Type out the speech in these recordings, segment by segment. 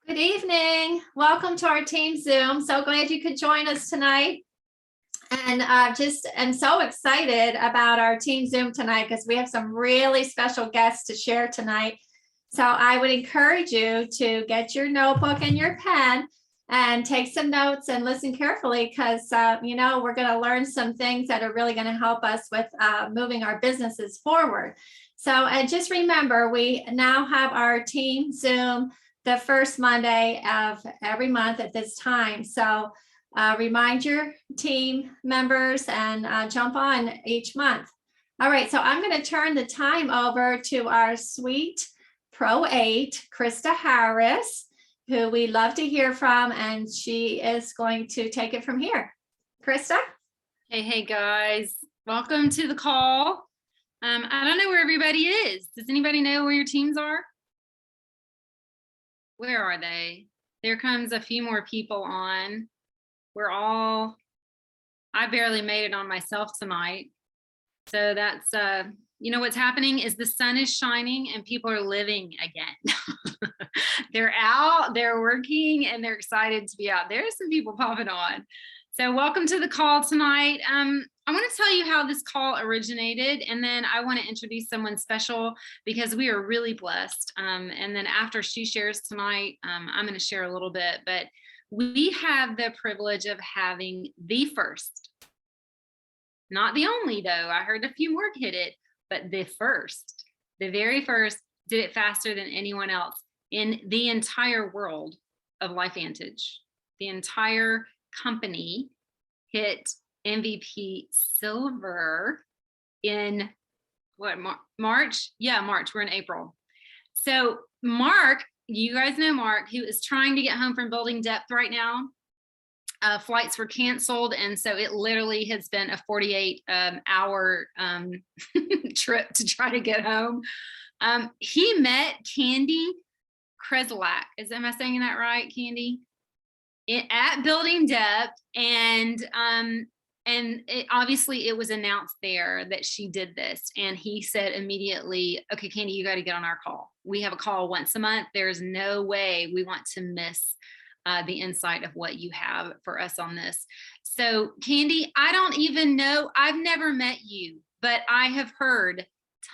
Good evening. Welcome to our team Zoom. So glad you could join us tonight. And just am so excited about our team Zoom tonight because we have some really special guests to share tonight. So I would encourage you to get your notebook and your pen and take some notes and listen carefully because, we're going to learn some things that are really going to help us with moving our businesses forward. So, and just remember, we now have our team Zoom the first Monday of every month at this time. So remind your team members and jump on each month. All right, so I'm going to turn the time over to our sweet Pro 8, Krista Harris, who we love to hear from, and she is going to take it from here. Krista? Hey guys, welcome to the call. I don't know where everybody is. Does anybody know where your teams are? Where are they? There comes a few more people on. I barely made it on myself tonight. So that's, what's happening is the sun is shining and people are living again. They're out, they're working, and they're excited to be out. There's some people popping on. So welcome to the call tonight. I want to tell you how this call originated, and then I want to introduce someone special because we are really blessed. And then after she shares tonight, I'm going to share a little bit, but we have the privilege of having the first, not the only though. I heard a few more hit it, but the very first did it faster than anyone else in the entire world of Lifevantage. The entire company hit MVP silver in March? Yeah, March. We're in April. So Mark, you guys know Mark, who is trying to get home from building depth right now. Flights were canceled, and so it literally has been a 48-hour trip to try to get home. He met Candi Krezelak. Am I saying that right, Candi? At building depth, and obviously it was announced there that she did this, and he said immediately, okay, Candi, you got to get on our call. We have a call once a month. There's no way we want to miss the insight of what you have for us on this. So Candi, I don't even know, I've never met you, but I have heard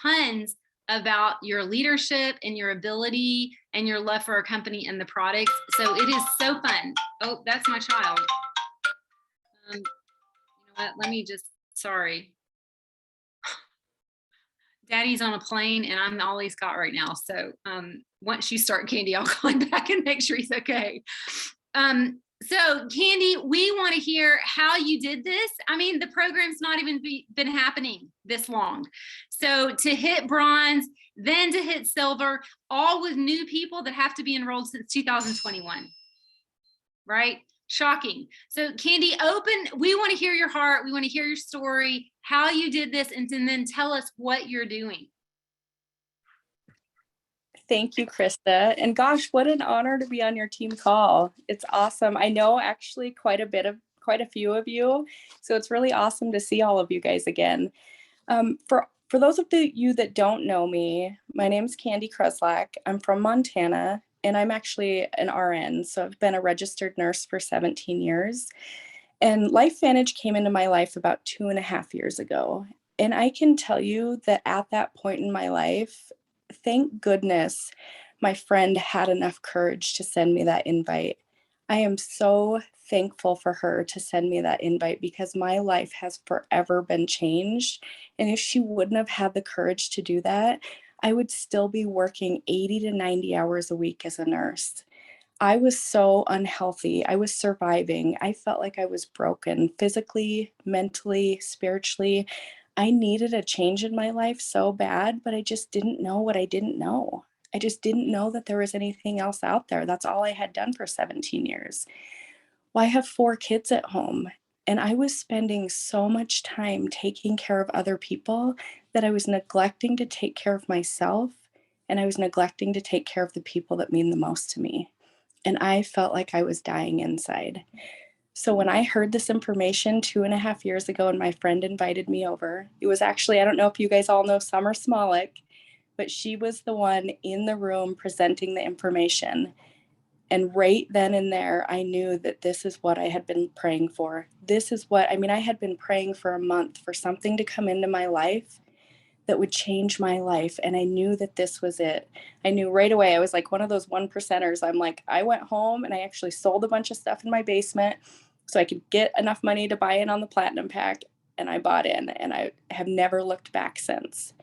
tons about your leadership and your ability and your love for our company and the products. So it is so fun. Oh, that's my child. You know what? Let me just, sorry. Daddy's on a plane and I'm all he's got right now. So once you start, Candi, I'll call him back and make sure he's okay. So Candi, we want to hear how you did this. I mean, the program's not even been happening this long. So to hit bronze, then to hit silver, all with new people that have to be enrolled since 2021, right? Shocking. So Candi, we want to hear your heart. We want to hear your story, how you did this, and then tell us what you're doing. Thank you, Krista. And gosh, what an honor to be on your team call. It's awesome. I know actually quite a few of you. So it's really awesome to see all of you guys again. For those of you that don't know me, my name's Candi Kreslak. I'm from Montana, and I'm actually an RN. So I've been a registered nurse for 17 years. And Lifevantage came into my life about 2.5 years ago. And I can tell you that at that point in my life, thank goodness my friend had enough courage to send me that invite. I am so thankful for her to send me that invite because my life has forever been changed. And if she wouldn't have had the courage to do that, I would still be working 80 to 90 hours a week as a nurse. I was so unhealthy. I was surviving. I felt like I was broken physically, mentally, spiritually. I needed a change in my life so bad, but I just didn't know what I didn't know. I just didn't know that there was anything else out there. That's all I had done for 17 years. Well, I have 4 kids at home, and I was spending so much time taking care of other people that I was neglecting to take care of myself, and I was neglecting to take care of the people that mean the most to me. And I felt like I was dying inside. So when I heard this information 2.5 years ago and my friend invited me over, it was actually, I don't know if you guys all know Summer Smolik, but she was the one in the room presenting the information. And right then and there, I knew that this is what I had been praying for. This is what, I had been praying for a month for something to come into my life that would change my life. And I knew that this was it. I knew right away. I was like one of those 1%ers. I'm like, I went home and I actually sold a bunch of stuff in my basement so I could get enough money to buy in on the platinum pack. And I bought in, and I have never looked back since.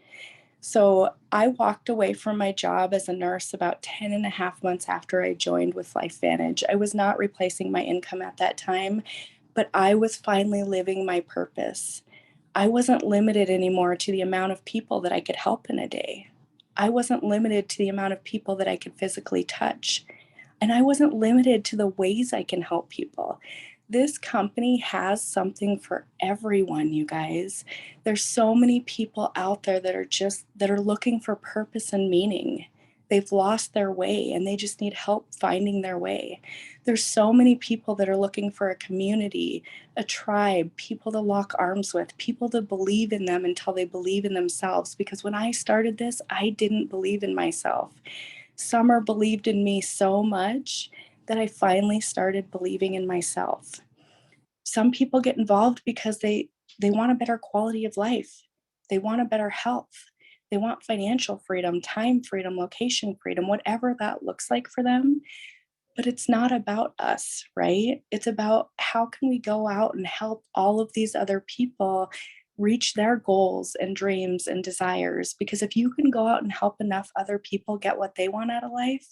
So I walked away from my job as a nurse about 10 and a half months after I joined with Lifevantage. I was not replacing my income at that time, but I was finally living my purpose. I wasn't limited anymore to the amount of people that I could help in a day. I wasn't limited to the amount of people that I could physically touch. And I wasn't limited to the ways I can help people. This company has something for everyone, you guys. There's so many people out there that are looking for purpose and meaning. They've lost their way and they just need help finding their way. There's so many people that are looking for a community, a tribe, people to lock arms with, people to believe in them until they believe in themselves. Because when I started this, I didn't believe in myself. Summer believed in me so much that I finally started believing in myself. Some people get involved because they want a better quality of life. They want a better health. They want financial freedom, time freedom, location freedom, whatever that looks like for them. But it's not about us, right? It's about how can we go out and help all of these other people reach their goals and dreams and desires. Because if you can go out and help enough other people get what they want out of life,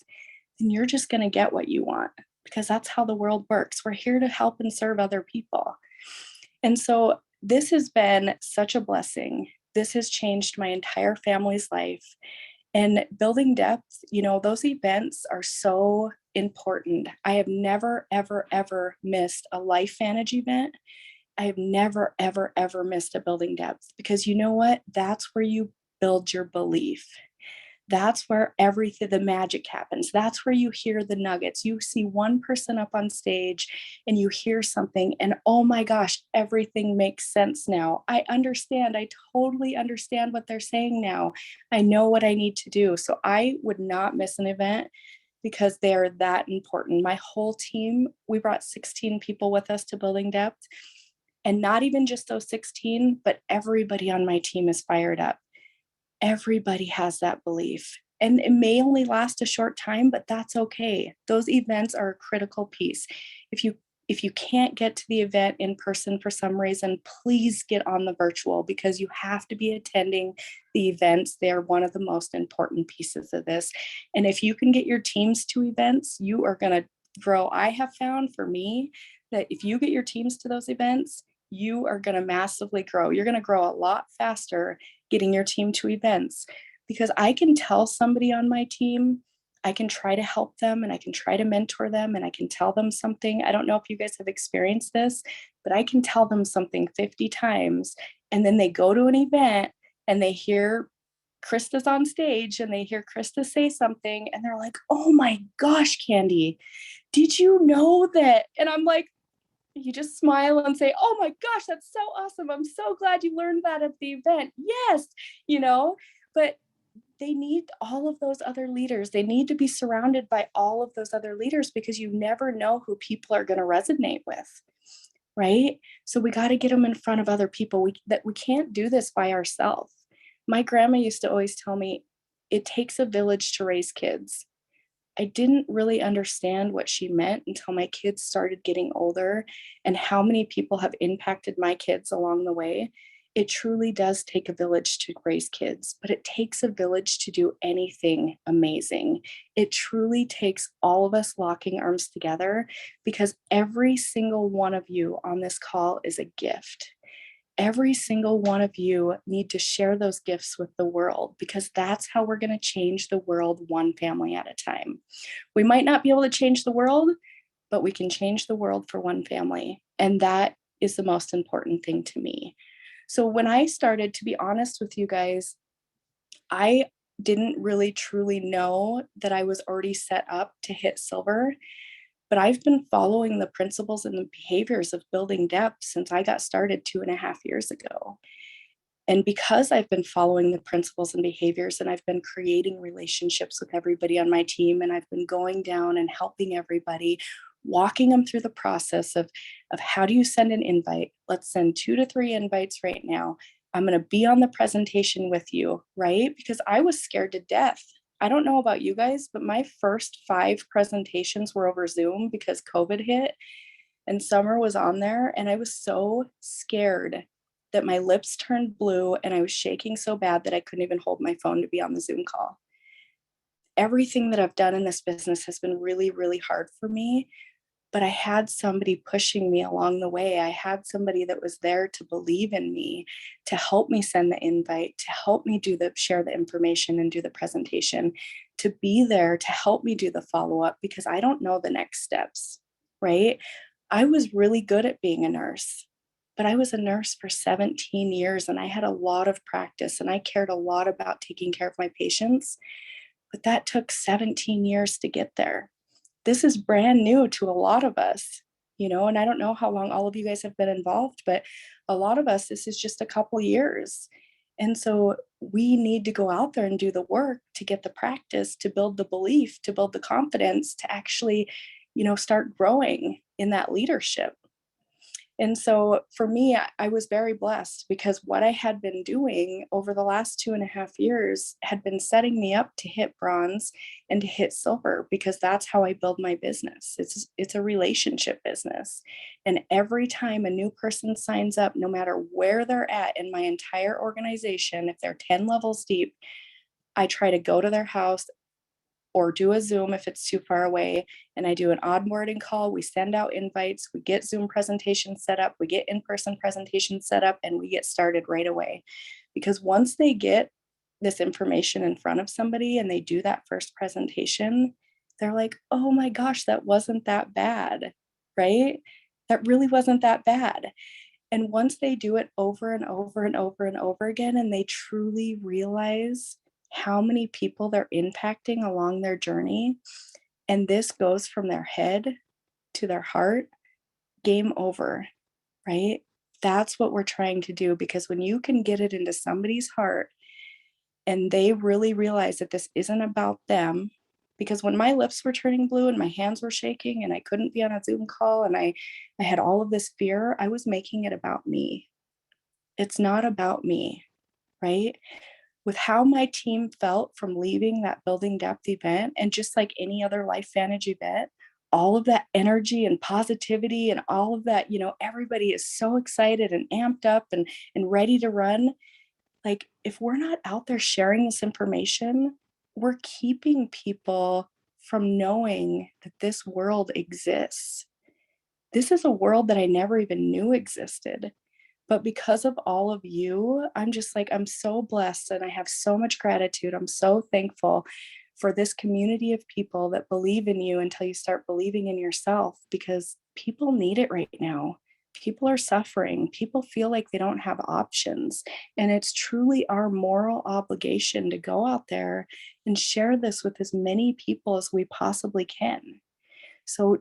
then you're just going to get what you want, because that's how the world works. We're here to help and serve other people. And so this has been such a blessing. This has changed my entire family's life. And building depth, those events are so important. I have never, ever, ever missed a Lifevantage event. I have never, ever, ever missed a building depth, because you know what? That's where you build your belief. That's where the magic happens. That's where you hear the nuggets. You see one person up on stage and you hear something and oh my gosh, everything makes sense now. I understand. I totally understand what they're saying now. I know what I need to do. So I would not miss an event because they're that important. My whole team, we brought 16 people with us to Building Depth, and not even just those 16, but everybody on my team is fired up. Everybody has that belief, and it may only last a short time, but that's okay. Those events are a critical piece. If you can't get to the event in person for some reason, please get on the virtual, because you have to be attending the events. They're one of the most important pieces of this. And if you can get your teams to events, you are going to grow. I have found for me that if you get your teams to those events, you are going to massively grow. You're going to grow a lot faster getting your team to events, because I can tell somebody on my team, I can try to help them and I can try to mentor them and I can tell them something. I don't know if you guys have experienced this, but I can tell them something 50 times and then they go to an event and they hear Krista's on stage and they hear Krista say something and they're like, oh my gosh, Candi, did you know that? And I'm like, you just smile and say, oh my gosh, that's so awesome. I'm so glad you learned that at the event. Yes, but they need all of those other leaders. They need to be surrounded by all of those other leaders, because you never know who people are going to resonate with, right? So we got to get them in front of other people. We can't do this by ourselves. My grandma used to always tell me, it takes a village to raise kids. I didn't really understand what she meant until my kids started getting older and how many people have impacted my kids along the way. It truly does take a village to raise kids, but it takes a village to do anything amazing. It truly takes all of us locking arms together, because every single one of you on this call is a gift. Every single one of you need to share those gifts with the world, because that's how we're going to change the world one family at a time. We might not be able to change the world, but we can change the world for one family. And that is the most important thing to me. So when I started, to be honest with you guys, I didn't really truly know that I was already set up to hit silver. But I've been following the principles and the behaviors of Building Depth since I got started 2.5 years ago. And because I've been following the principles and behaviors, and I've been creating relationships with everybody on my team, and I've been going down and helping everybody, walking them through the process of how do you send an invite? Let's send 2 to 3 invites right now. I'm going to be on the presentation with you, right? Because I was scared to death. I don't know about you guys, but my first 5 presentations were over Zoom because COVID hit and summer was on there. And I was so scared that my lips turned blue and I was shaking so bad that I couldn't even hold my phone to be on the Zoom call. Everything that I've done in this business has been really, really hard for me. But I had somebody pushing me along the way. I had somebody that was there to believe in me, to help me send the invite, to help me share the information and do the presentation, to be there to help me do the follow-up, because I don't know the next steps, right? I was really good at being a nurse, but I was a nurse for 17 years and I had a lot of practice and I cared a lot about taking care of my patients, but that took 17 years to get there. This is brand new to a lot of us, and I don't know how long all of you guys have been involved, but a lot of us, this is just a couple years. And so we need to go out there and do the work to get the practice, to build the belief, to build the confidence, to actually, start growing in that leadership. And so for me, I was very blessed because what I had been doing over the last 2.5 years had been setting me up to hit bronze and to hit silver, because that's how I build my business. It's a relationship business. And every time a new person signs up, no matter where they're at in my entire organization, if they're 10 levels deep, I try to go to their house or do a Zoom if it's too far away. And I do an onboarding call. We send out invites, we get Zoom presentations set up, we get in-person presentations set up, and we get started right away. Because once they get this information in front of somebody and they do that first presentation, they're like, oh my gosh, that wasn't that bad, right? That really wasn't that bad. And once they do it over and over and over and over again, and they truly realize how many people they're impacting along their journey, and this goes from their head to their heart, game over, right? That's what we're trying to do, because when you can get it into somebody's heart and they really realize that this isn't about them, because when my lips were turning blue and my hands were shaking and I couldn't be on a Zoom call and I had all of this fear, I was making it about me. It's not about me, right? With how my team felt from leaving that Building Depth event, and just like any other Lifevantage event, all of that energy and positivity and all of that, everybody is so excited and amped up and ready to run. Like, if we're not out there sharing this information, we're keeping people from knowing that this world exists. This is a world that I never even knew existed. But because of all of you, I'm just like, I'm so blessed and I have so much gratitude. I'm so thankful for this community of people that believe in you until you start believing in yourself, because people need it right now. People are suffering. People feel like they don't have options. And it's truly our moral obligation to go out there and share this with as many people as we possibly can. So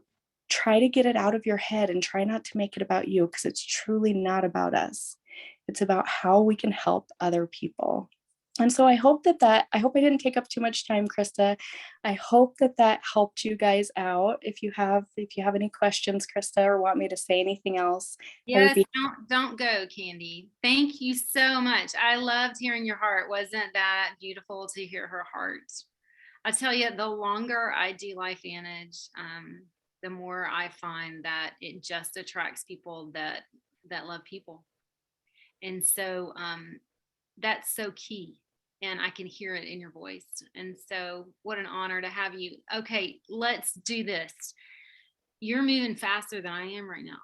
try to get it out of your head and try not to make it about you, because it's truly not about us. It's about how we can help other people. And so I hope I hope I didn't take up too much time, Krista. I hope that helped you guys out. If you have any questions, Krista, or want me to say anything else, Yes, don't go, Candi. Thank you so much. I loved hearing your heart. Wasn't that beautiful to hear her heart? I tell you, the longer I do Lifevantage, the more I find that it just attracts people that love people. And so that's so key. And I can hear it in your voice. And so what an honor to have you. Okay, let's do this. You're moving faster than I am right now.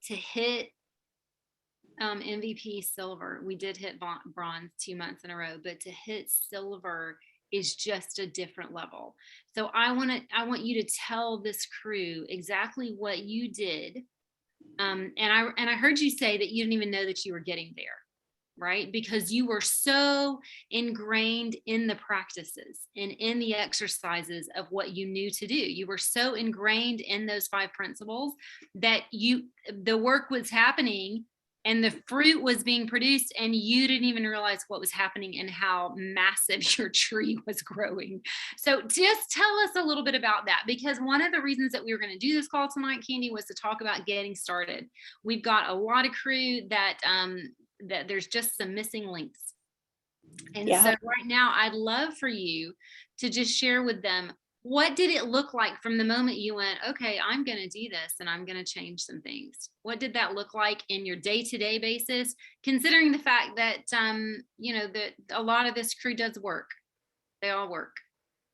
To hit MVP silver, we did hit bronze 2 months in a row, but to hit silver is just a different level. So I want you to tell this crew exactly what you did. And I heard you say that you didn't even know that you were getting there, right? Because you were so ingrained in the practices and in the exercises of what you knew to do. You were so ingrained in those 5 principles that the work was happening and the fruit was being produced and you didn't even realize what was happening and how massive your tree was growing. So just tell us a little bit about that, because one of the reasons that we were going to do this call tonight, Candi, was to talk about getting started. We've got a lot of crew that that there's just some missing links. And so right now I'd love for you to just share with them, what did it look like from the moment you went, okay, I'm going to do this and I'm going to change some things? What did that look like in your day-to-day basis, considering the fact that, you know, that a lot of this crew does work. They all work,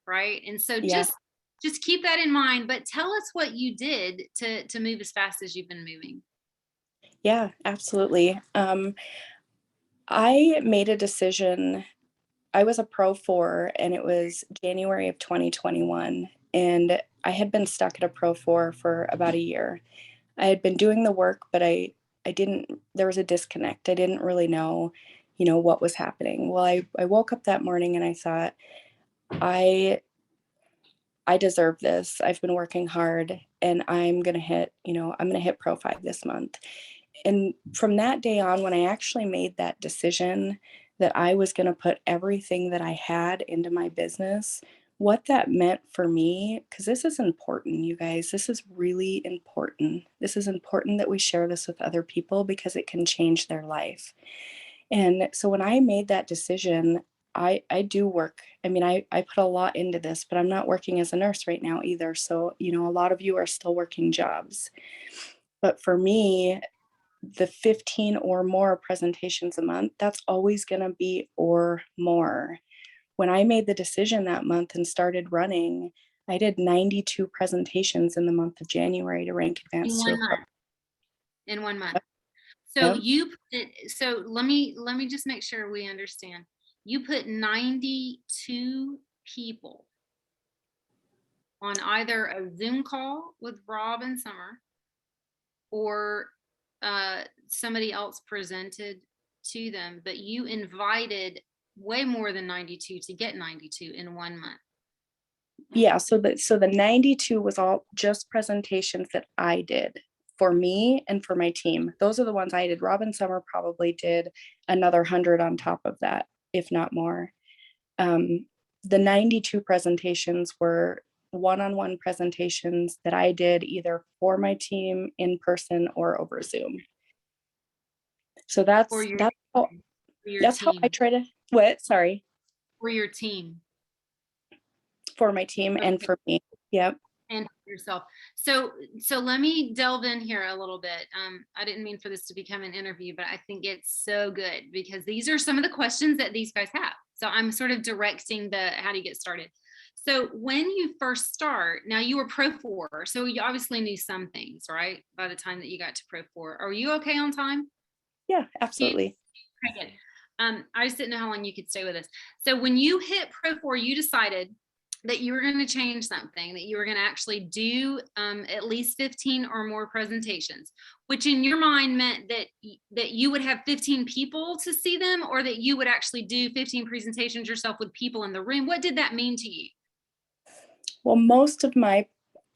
right? And so just keep that in mind, but tell us what you did to move as fast as you've been moving. Yeah, absolutely. I made a decision. I was a Pro 4 and it was January of 2021. And I had been stuck at a Pro 4 for about a year. I had been doing the work, but I didn't, there was a disconnect. I didn't really know, you know, what was happening. Well, I woke up that morning and I thought, I deserve this. I've been working hard and I'm going to hit, you know, I'm going to hit Pro 5 this month. And from that day on, when I actually made that decision that I was going to put everything that I had into my business, what that meant for me, because this is important, you guys, this is really important. This is important that we share this with other people because it can change their life. And so when I made that decision, I do work. I mean, I put a lot into this, but I'm not working as a nurse right now either. So, you know, a lot of you are still working jobs. But for me, the 15 or more presentations a month, that's always going to be or more. When I made the decision that month and started running, I did 92 presentations in the month of January to rank advanced to a pro. In 1 month. So so let me just make sure we understand. You put 92 people on either a Zoom call with Rob and Summer, or somebody else presented to them, but you invited way more than 92 to get 92 in 1 month. Yeah, so the 92 was all just presentations that I did for me and for my team. Those are the ones I did. Rob and Summer probably did another 100 on top of that, if not more. The 92 presentations were one-on-one presentations that I did either for my team in person or over Zoom. So that's how I try to, sorry. For your team. For my team and for me. Yep. And for yourself. So let me delve in here a little bit. I didn't mean for this to become an interview, but I think it's so good because these are some of the questions that these guys have. So I'm sort of directing the, how do you get started? So when you first start, now you were Pro 4, so you obviously knew some things, right? By the time that you got to Pro 4, are you okay on time? Yeah, absolutely. Okay, good. I just didn't know how long you could stay with us. So when you hit Pro 4, you decided that you were going to change something, that you were going to actually do at least 15 or more presentations, which in your mind meant that you would have 15 people to see them, or that you would actually do 15 presentations yourself with people in the room. What did that mean to you? Well,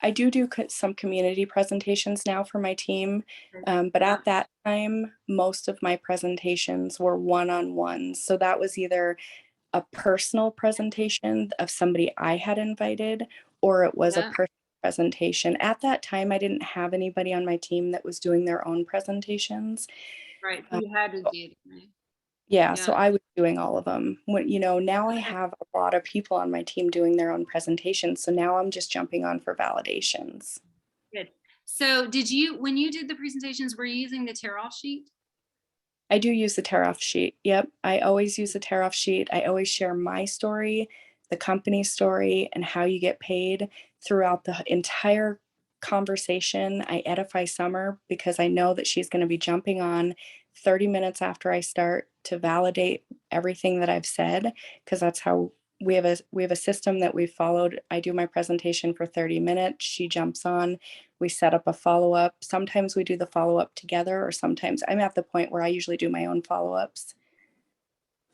I do some community presentations now for my team, but at that time, most of my presentations were one-on-ones. So that was either a personal presentation of somebody I had invited, or it was a personal presentation. At that time, I didn't have anybody on my team that was doing their own presentations. Right, you had to do it. Yeah, so I was doing all of them. You know, now I have a lot of people on my team doing their own presentations. So now I'm just jumping on for validations. Good. So when you did the presentations, were you using the tear-off sheet? I do use the tear-off sheet. Yep, I always use the tear-off sheet. I always share my story, the company story, and how you get paid throughout the entire conversation. I edify Summer because I know that she's going to be jumping on 30 minutes after I start to validate everything that I've said, because that's how we have a system that we've followed. I do my presentation for 30 minutes. She jumps on. We set up a follow-up. Sometimes we do the follow-up together, or sometimes I'm at the point where I usually do my own follow-ups.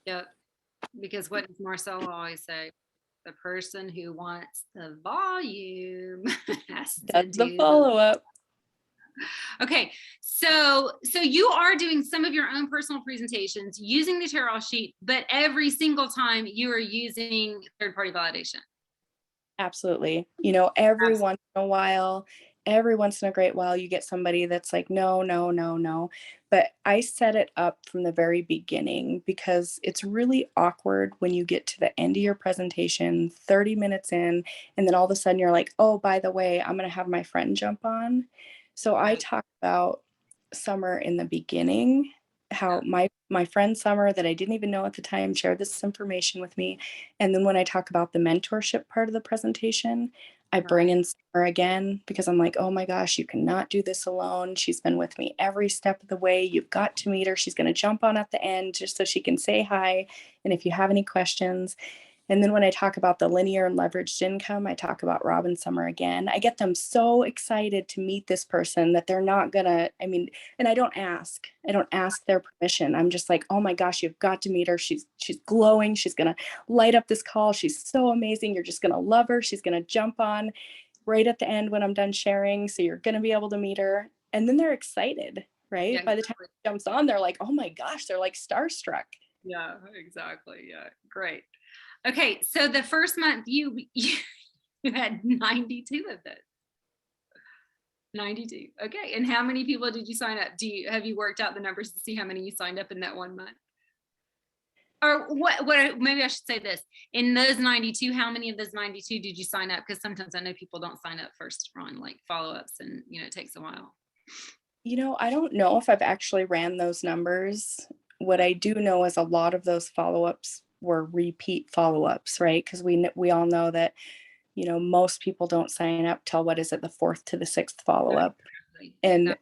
Yep. Because what does Marcella always say? The person who wants the volume has to do the follow-up. Okay, so you are doing some of your own personal presentations using the tear-off sheet, but every single time you are using third-party validation. Absolutely. You know, every once in a while, every once in a great while, you get somebody that's like, no, no, no, no. But I set it up from the very beginning because it's really awkward when you get to the end of your presentation, 30 minutes in, and then all of a sudden you're like, oh, by the way, I'm going to have my friend jump on. So I talk about Summer in the beginning, how my friend Summer that I didn't even know at the time shared this information with me. And then when I talk about the mentorship part of the presentation, I bring in Summer again because I'm like, oh my gosh, you cannot do this alone. She's been with me every step of the way. You've got to meet her. She's going to jump on at the end just so she can say hi. And if you have any questions. And then when I talk about the linear and leveraged income, I talk about Rob and Summer again. I get them so excited to meet this person that they're not gonna, and I don't ask their permission. I'm just like, oh my gosh, you've got to meet her. She's glowing. She's gonna light up this call. She's so amazing. You're just gonna love her. She's gonna jump on right at the end when I'm done sharing. So you're gonna be able to meet her. And then they're excited, right? Yeah, By the time she jumps on, they're like, oh my gosh, they're like starstruck. Yeah, exactly. Yeah, great. Okay, so the first month you had 92 of those. 92. Okay, and how many people did you sign up? Have you worked out the numbers to see how many you signed up in that 1 month? Or what maybe I should say this. In those 92, how many of those 92 did you sign up? Because sometimes I know people don't sign up first on like follow-ups and it takes a while. I don't know if I've actually ran those numbers. What I do know is a lot of those follow-ups were repeat follow-ups, right? Because we all know that, most people don't sign up till what is it, the 4th to the 6th follow-up. Exactly. And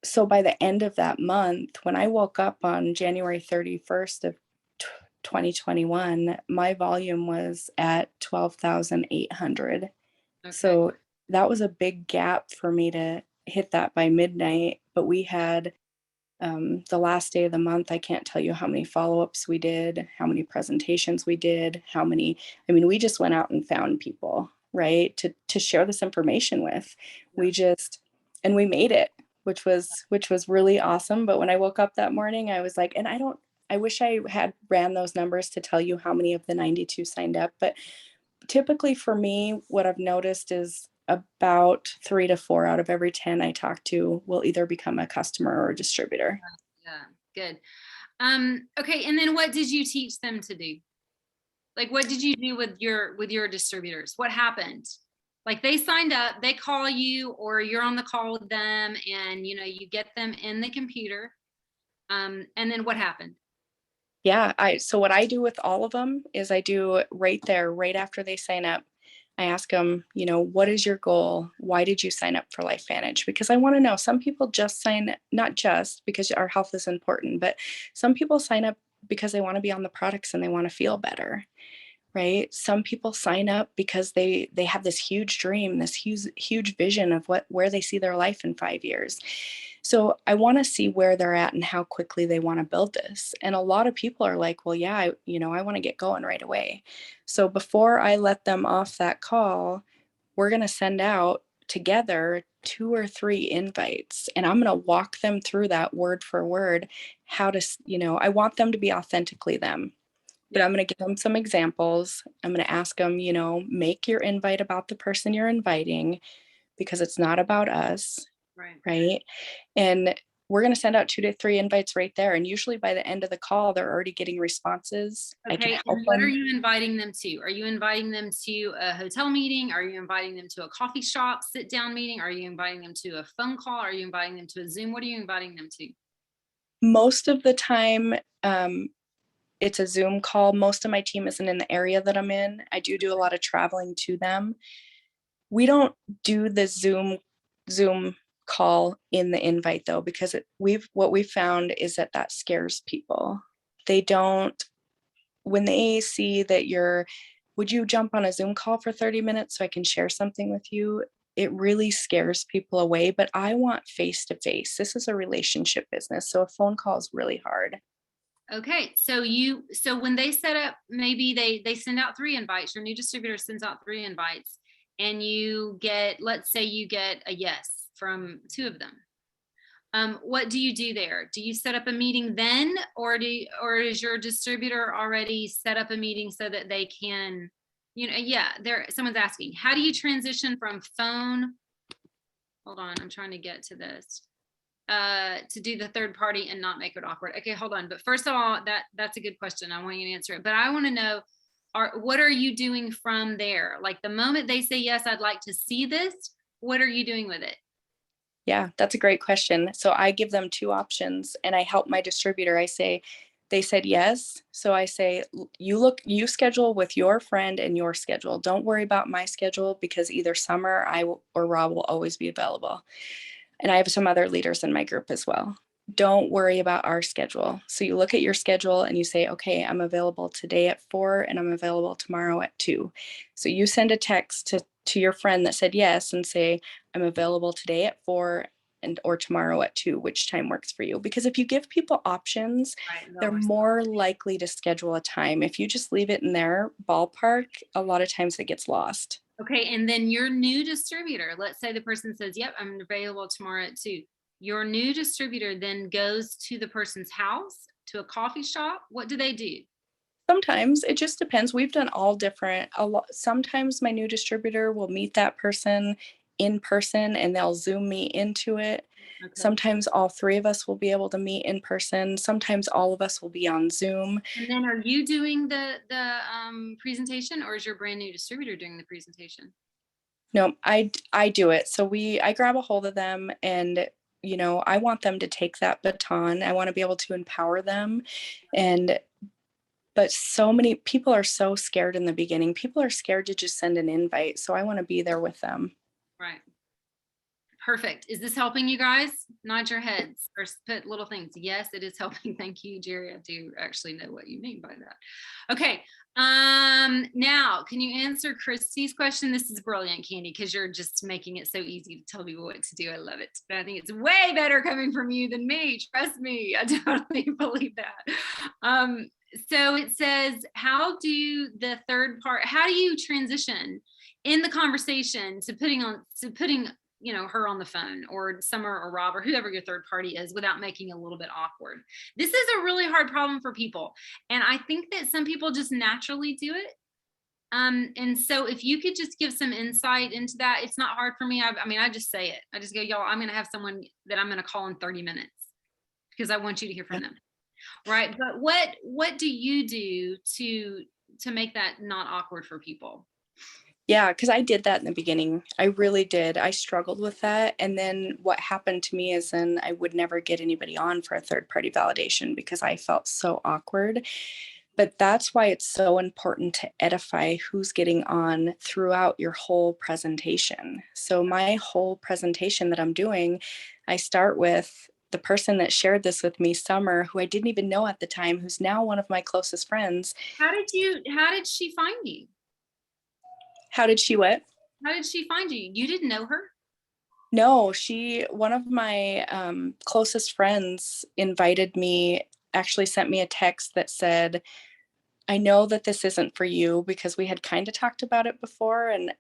so by the end of that month, when I woke up on January 31st of 2021, my volume was at 12,800. Okay. So that was a big gap for me to hit that by midnight. But we had the last day of the month, I can't tell you how many follow-ups we did, how many presentations we did, we just went out and found people, right, to share this information with. Yeah. We made it, which was really awesome. But when I woke up that morning, I was like, I wish I had ran those numbers to tell you how many of the 92 signed up. But typically for me, what I've noticed is about 3 to 4 out of every 10 I talk to will either become a customer or a distributor. Yeah, good. Okay, and then what did you teach them to do? Like, what did you do with your distributors? What happened? Like, they signed up, they call you, or you're on the call with them, and you get them in the computer. And then what happened? Yeah, so what I do with all of them is I do right there, right after they sign up. I ask them, what is your goal? Why did you sign up for Lifevantage? Because I want to know. Some people just not just because our health is important, but some people sign up because they want to be on the products and they want to feel better, right? Some people sign up because they have this huge dream, this huge vision of where they see their life in 5 years. So I want to see where they're at and how quickly they want to build this. And a lot of people are like, well, yeah, I want to get going right away. So before I let them off that call, we're going to send out together 2 or 3 invites, and I'm going to walk them through that word for word, how to, I want them to be authentically them. But I'm going to give them some examples. I'm going to ask them, make your invite about the person you're inviting, because it's not about us. Right. And we're going to send out 2 to 3 invites right there. And usually by the end of the call, they're already getting responses. Okay. And what are you inviting them to? Are you inviting them to a hotel meeting? Are you inviting them to a coffee shop sit down meeting? Are you inviting them to a phone call? Are you inviting them to a Zoom? What are you inviting them to? Most of the time, it's a Zoom call. Most of my team isn't in the area that I'm in. I do a lot of traveling to them. We don't do the Zoom call in the invite though, because what we've found is that scares people. They don't, when they see that would you jump on a Zoom call for 30 minutes so I can share something with you? It really scares people away, but I want face-to-face. This is a relationship business, so a phone call is really hard. Okay, so when they set up, maybe they send out 3 invites, your new distributor sends out 3 invites, and let's say you get a yes from two of them. What do you do there? Do you set up a meeting then, or is your distributor already set up a meeting so that they can, someone's asking, how do you transition from phone? Hold on, I'm trying to get to this. To do the third party and not make it awkward. Okay, hold on. But first of all, that's a good question. I want you to answer it. But I want to know, what are you doing from there? Like the moment they say, yes, I'd like to see this, what are you doing with it? Yeah, that's a great question. So I give them two options and I help my distributor. I say, they said yes. So I say, you schedule with your friend and your schedule. Don't worry about my schedule because either Summer, or Rob will always be available. And I have some other leaders in my group as well. Don't worry about our schedule. So you look at your schedule and you say, okay, I'm available today at 4 and I'm available tomorrow at 2. So you send a text to your friend that said yes and say, I'm available today at 4 or tomorrow at 2, which time works for you? Because if you give people options, they're more likely to schedule a time. If you just leave it in their ballpark, a lot of times it gets lost. Okay, and then your new distributor, let's say the person says, yep, I'm available tomorrow at 2. Your new distributor then goes to the person's house, to a coffee shop. What do they do? Sometimes it just depends. We've done all different. Sometimes my new distributor will meet that person in person and they'll Zoom me into it. Okay. Sometimes all three of us will be able to meet in person. Sometimes all of us will be on Zoom. And then are you doing the presentation, or is your brand new distributor doing the presentation? No, I do it. So I grab a hold of them and I want them to take that baton. I want to be able to empower them. But so many people are so scared in the beginning. People are scared to just send an invite. So I want to be there with them. Right. Perfect. Is this helping you guys? Nod your heads or put little things. Yes, it is helping. Thank you, Jerry. I do actually know what you mean by that. Okay. Now, can you answer Christy's question? This is brilliant, Candi, because you're just making it so easy to tell people what to do. I love it. But I think it's way better coming from you than me. Trust me. I totally believe that. So it says, how do you transition in the conversation to putting her on the phone, or Summer or Rob or whoever your third party is, without making it a little bit awkward? This is a really hard problem for people. And I think that some people just naturally do it. And so if you could just give some insight into that, it's not hard for me. I just say it. I just go, y'all, I'm going to have someone that I'm going to call in 30 minutes because I want you to hear from them. Right. But what do you do to make that not awkward for people? Yeah, because I did that in the beginning. I really did. I struggled with that. And then what happened to me is then I would never get anybody on for a third party validation because I felt so awkward. But that's why it's so important to edify who's getting on throughout your whole presentation. So my whole presentation that I'm doing, I start with the person that shared this with me, Summer, who I didn't even know at the time, who's now one of my closest friends. How did she find you? How did she what? How did she find you? You didn't know her? No, one of my closest friends invited me, actually sent me a text that said, I know that this isn't for you, because we had kind of talked about it before. And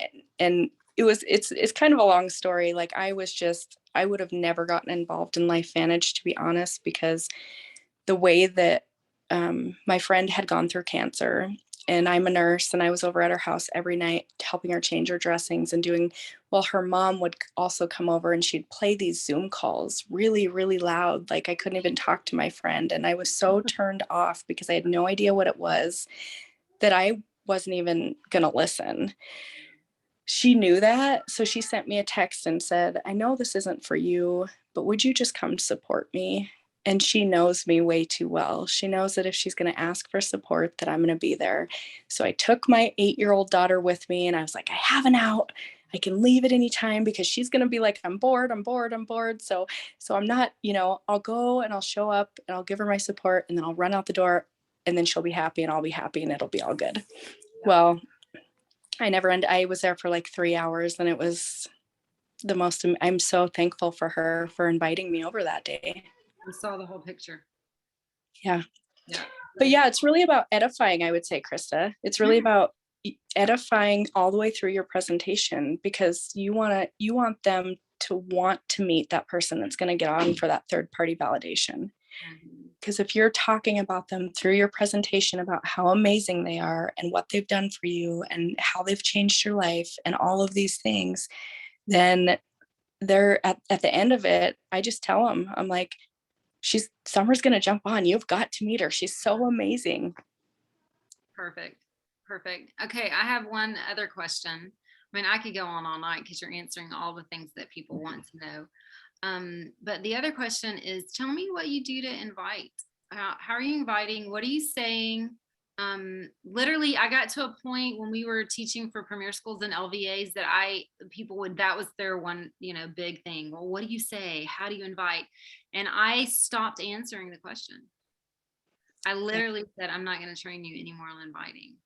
it's kind of a long story. Like I would have never gotten involved in Lifevantage, to be honest, because the way that my friend had gone through cancer, and I'm a nurse, and I was over at her house every night helping her change her dressings and her mom would also come over and she'd play these Zoom calls really, really loud. Like I couldn't even talk to my friend. And I was so turned off because I had no idea what it was that I wasn't even going to listen. She knew that. So she sent me a text and said, I know this isn't for you, but would you just come support me? And she knows me way too well. She knows that if she's going to ask for support, that I'm going to be there. So I took my 8-year-old daughter with me and I was like, I have an out. I can leave at any time, because she's going to be like, I'm bored. So I'm not, I'll go and I'll show up and I'll give her my support and then I'll run out the door and then she'll be happy and I'll be happy and it'll be all good. Yeah. Well, I was there for like 3 hours and it was I'm so thankful for her for inviting me over that day. I saw the whole picture. Yeah. But yeah, it's really about edifying, I would say, Krista. It's really about edifying all the way through your presentation, because you want them to want to meet that person that's going to get on for that third party validation. Because if you're talking about them through your presentation about how amazing they are and what they've done for you and how they've changed your life and all of these things, then they're at the end of it, I just tell them, I'm like, Summer's going to jump on. You've got to meet her. She's so amazing. Perfect. Okay, I have one other question. I mean, I could go on all night because you're answering all the things that people want to know. But the other question is, tell me what you do to invite. How are you inviting? What are you saying? Literally, I got to a point when we were teaching for premier schools and LVAs that that was their one, big thing. Well, what do you say? How do you invite? And I stopped answering the question. I literally said, I'm not going to train you anymore on inviting,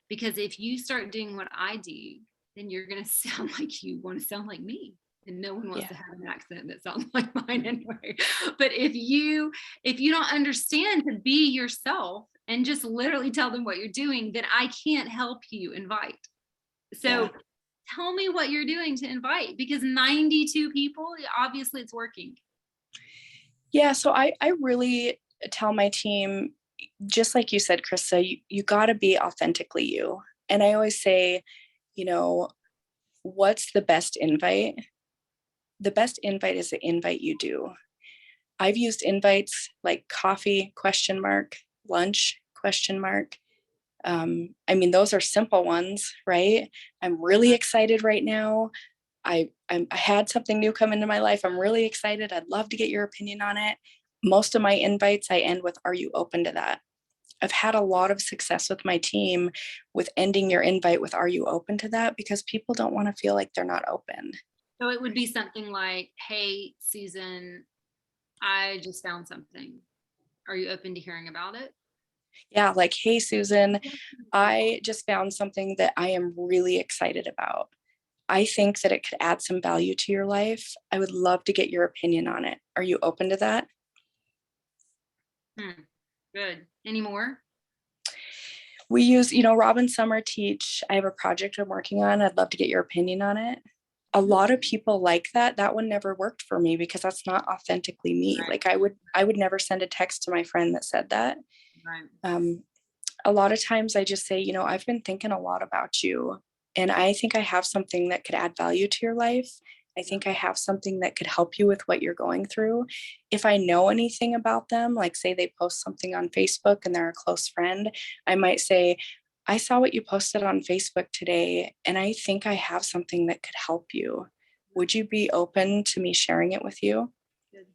because if you start doing what I do, then you're going to sound like you want to sound like me. And no one wants to have an accent that sounds like mine anyway. But if you don't understand to be yourself and just literally tell them what you're doing, then I can't help you invite. So tell me what you're doing to invite, because 92 people, obviously it's working. Yeah. So I really tell my team, just like you said, Krista, you got to be authentically you. And I always say, what's the best invite? The best invite is the invite you do. I've used invites like coffee, ? Lunch, ? I mean, those are simple ones, right? I'm really excited right now. I had something new come into my life. I'm really excited. I'd love to get your opinion on it. Most of my invites, I end with, are you open to that? I've had a lot of success with my team with ending your invite with, are you open to that? Because people don't want to feel like they're not open. So it would be something like, hey, Susan, I just found something. Are you open to hearing about it? Yeah, like, hey, Susan, I just found something that I am really excited about. I think that it could add some value to your life. I would love to get your opinion on it. Are you open to that? Good. Any more? We use, Rob and Summer teach. I have a project I'm working on. I'd love to get your opinion on it. A lot of people like that. That one never worked for me because that's not authentically me. Right. Like I would never send a text to my friend that said that. Right. A lot of times I just say, I've been thinking a lot about you, and I think I have something that could add value to your life. I think I have something that could help you with what you're going through. If I know anything about them, like say they post something on Facebook and they're a close friend, I might say, I saw what you posted on Facebook today, and I think I have something that could help you. Would you be open to me sharing it with you? Good.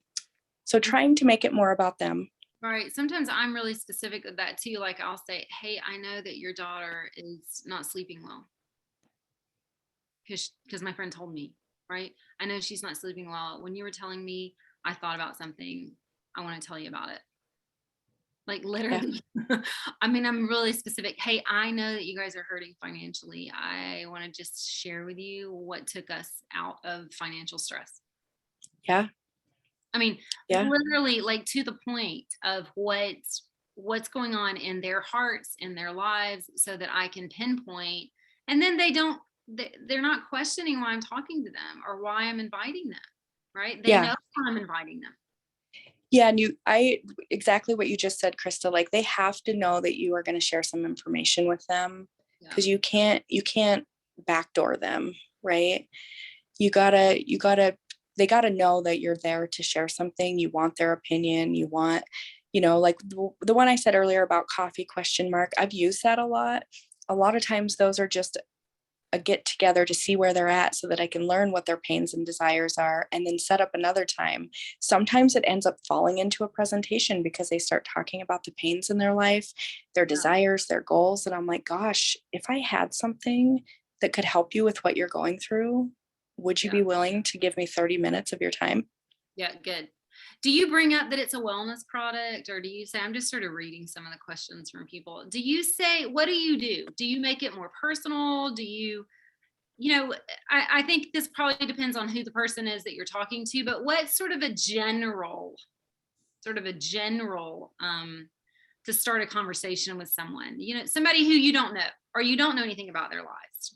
So trying to make it more about them. Right. Sometimes I'm really specific with that too. Like I'll say, hey, I know that your daughter is not sleeping well. Because my friend told me, right? I know she's not sleeping well. When you were telling me, I thought about something. I want to tell you about it. Like literally. Yeah. I mean, I'm really specific. Hey, I know that you guys are hurting financially. I want to just share with you what took us out of financial stress. Yeah. I mean, literally like to the point of what's going on in their hearts, in their lives, so that I can pinpoint, and then they're not questioning why I'm talking to them or why I'm inviting them, right? They know why I'm inviting them. Yeah. And exactly what you just said, Krista, like they have to know that you are going to share some information with them, because you can't backdoor them, right? They got to know that you're there to share something. You want their opinion. You want, like the one I said earlier about coffee ? I've used that a lot. A lot of times those are just a get together to see where they're at so that I can learn what their pains and desires are, and then set up another time. Sometimes it ends up falling into a presentation because they start talking about the pains in their life, their desires, their goals. And I'm like, gosh, if I had something that could help you with what you're going through, would you be willing to give me 30 minutes of your time? Yeah, good. Do you bring up that it's a wellness product, or do you say, I'm just sort of reading some of the questions from people. Do you say, what do you do? Do you make it more personal? Do you, I think this probably depends on who the person is that you're talking to, but what's sort of a general, to start a conversation with someone, somebody who you don't know, or you don't know anything about their lives?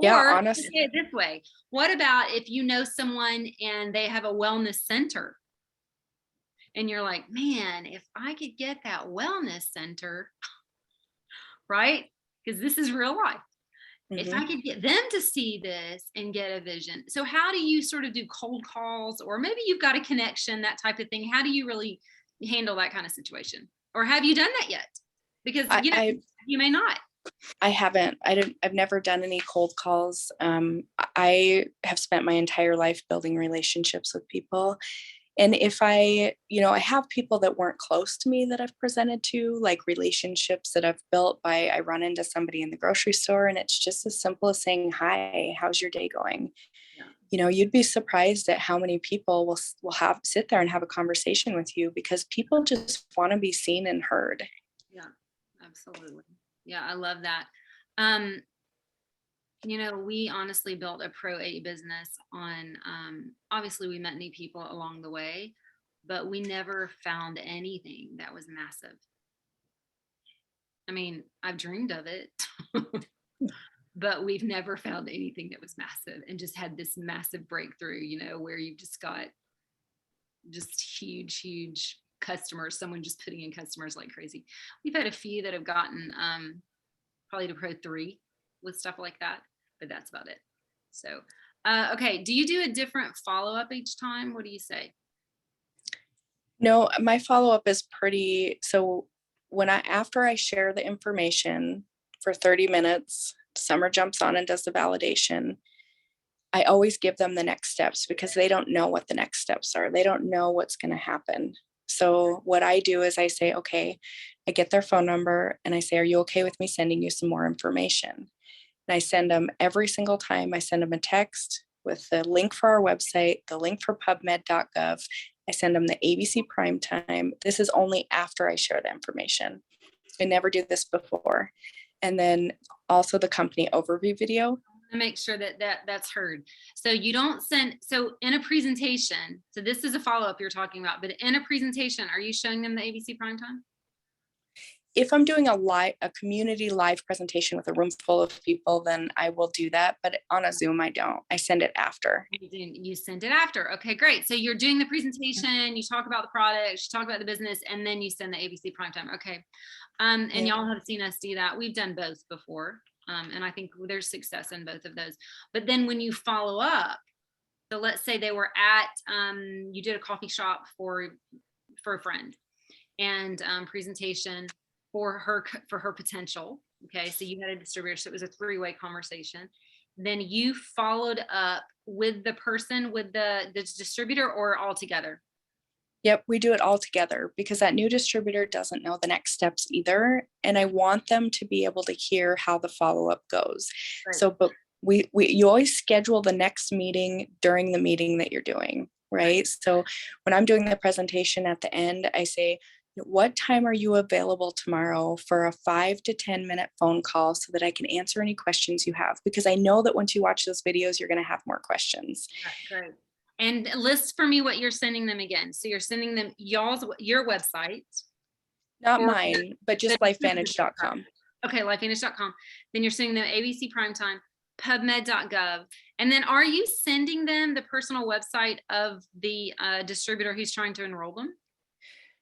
Yeah, Or honestly. say it this way. What about if you know someone and they have a wellness center and you're like, man, if I could get that wellness center, right? Because this is real life. If I could get them to see this and get a vision. So how do you sort of do cold calls, or maybe you've got a connection, that type of thing? How do you really handle that kind of situation? Or have you done that yet? Because you may not. I haven't. I've never done any cold calls. I have spent my entire life building relationships with people. And if I have people that weren't close to me that I've presented to, like relationships that I've built by, I run into somebody in the grocery store and it's just as simple as saying, hi, how's your day going? Yeah. You'd be surprised at how many people will sit there and have a conversation with you, because people just want to be seen and heard. Yeah, absolutely. Yeah, I love that. We honestly built a Pro 8 business on, obviously we met new people along the way, but we never found anything that was massive. I mean, I've dreamed of it, but we've never found anything that was massive and just had this massive breakthrough, where you've just got just huge customers, someone just putting in customers like crazy. We've had a few that have gotten probably to Pro 3 with stuff like that, but that's about it. So, okay. Do you do a different follow-up each time? What do you say? No, my follow-up is so after I share the information for 30 minutes, Summer jumps on and does the validation. I always give them the next steps, because they don't know what the next steps are. They don't know what's going to happen. So what I do is I say, okay, I get their phone number and I say, are you okay with me sending you some more information? And I send them every single time. I send them a text with the link for our website, the link for pubmed.gov. I send them the ABC prime time. This is only after I share the information. I never do this before. And then also the company overview video. To make sure that's heard. So you don't so in a presentation, so this is a follow-up you're talking about, but in a presentation, are you showing them the ABC primetime? If I'm doing a community live presentation with a room full of people, then I will do that. But on a Zoom, I don't. I send it after. You send it after. Okay, great. So you're doing the presentation, you talk about the products, you talk about the business, and then you send the ABC primetime. Okay. And y'all have seen us do that. We've done both before. And I think there's success in both of those. But then when you follow up, so let's say they were at, you did a coffee shop for a friend, and presentation for her potential. Okay, so you had a distributor, so it was a 3-way conversation. Then you followed up with the person, with the distributor, or all together? Yep, we do it all together, because that new distributor doesn't know the next steps either. And I want them to be able to hear how the follow-up goes. Right. So, but you always schedule the next meeting during the meeting that you're doing, right? So when I'm doing the presentation at the end, I say, what time are you available tomorrow for a 5 to 10 minute phone call, so that I can answer any questions you have? Because I know that once you watch those videos, you're going to have more questions. That's great. And list for me what you're sending them again. So you're sending them your website. Not mine, but just lifevantage.com. Okay, lifevantage.com. Then you're sending them ABC primetime, pubmed.gov. And then are you sending them the personal website of the distributor who's trying to enroll them?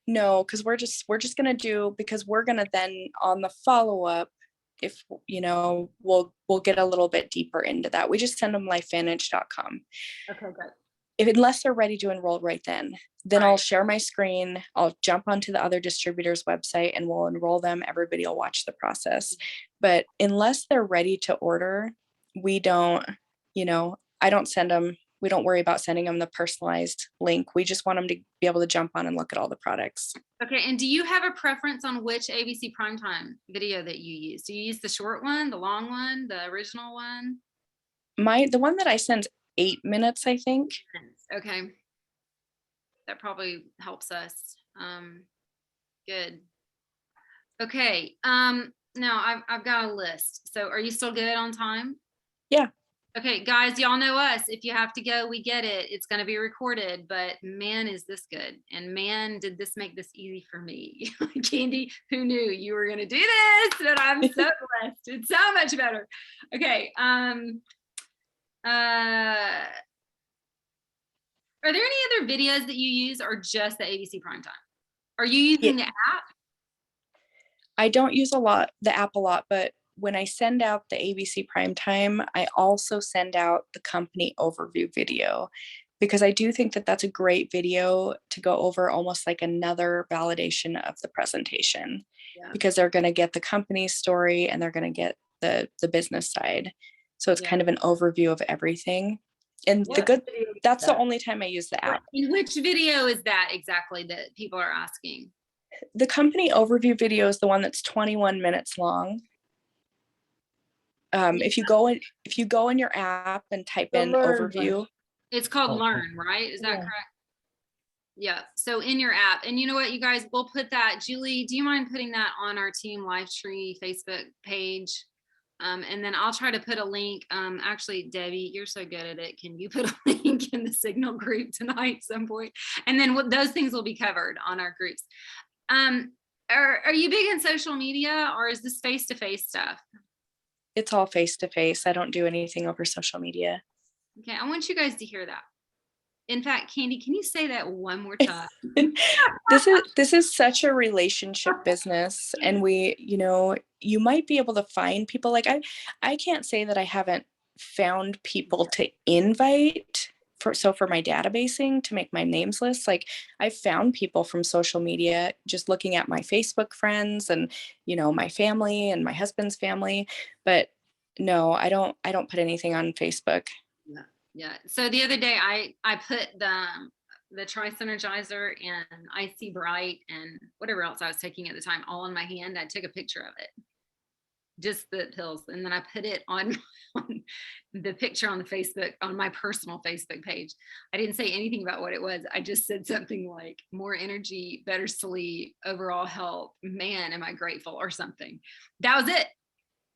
No, because we're just going to do, because we're going to then on the follow-up, if we'll get a little bit deeper into that. We just send them lifevantage.com. Okay, good. Unless they're ready to enroll right then right. I'll share my screen. I'll jump onto the other distributor's website and we'll enroll them. Everybody will watch the process. But unless they're ready to order, we don't, I don't send them. We don't worry about sending them the personalized link. We just want them to be able to jump on and look at all the products. Okay. And do you have a preference on which ABC primetime video that you use? Do you use the short one, the long one, the original one? The one that I send 8 minutes, I think. Okay. That probably helps us. Good. Okay. Now I've got a list. So are you still good on time? Yeah. Okay, guys, y'all know us. If you have to go, we get it. It's going to be recorded, but man, is this good. And man, did this make this easy for me. Candi, who knew you were going to do this? But I'm so blessed. It's so much better. Okay. Are there any other videos that you use or just the ABC Primetime? Are you using the app? I don't use the app a lot, but when I send out the ABC Primetime, I also send out the company overview video, because I do think that that's a great video to go over, almost like another validation of the presentation, because they're going to get the company story and they're going to get the business side. So it's kind of an overview of everything. And that's the only time I use the app. And which video is that exactly that people are asking? The company overview video is the one that's 21 minutes long. If you go in your app and type in overview, it's called Learn, right? Is that correct? Yeah. So in your app, and you know what, you guys, we'll put that. Julie, do you mind putting that on our Team Lifetree Facebook page? And then I'll try to put a link. Actually, Debbie, you're so good at it. Can you put a link in the Signal group tonight at some point? And then those things will be covered on our groups. Are you big in social media, or is this face-to-face stuff? It's all face-to-face. I don't do anything over social media. Okay, I want you guys to hear that. In fact, Candi, can you say that one more time? This is such a relationship business, and you might be able to find people. Like I can't say that I haven't found people to invite for my databasing to make my names list. Like I found people from social media just looking at my Facebook friends and my family and my husband's family, but no, I don't put anything on Facebook. Yeah. So the other day I put the Tri-Synergizer and Icy Bright and whatever else I was taking at the time all in my hand. I took a picture of it, just the pills, and then I put it on the picture on the Facebook, on my personal Facebook page. I didn't say anything about what it was. I just said something like more energy, better sleep, overall health. Man, am I grateful, or something. That was it.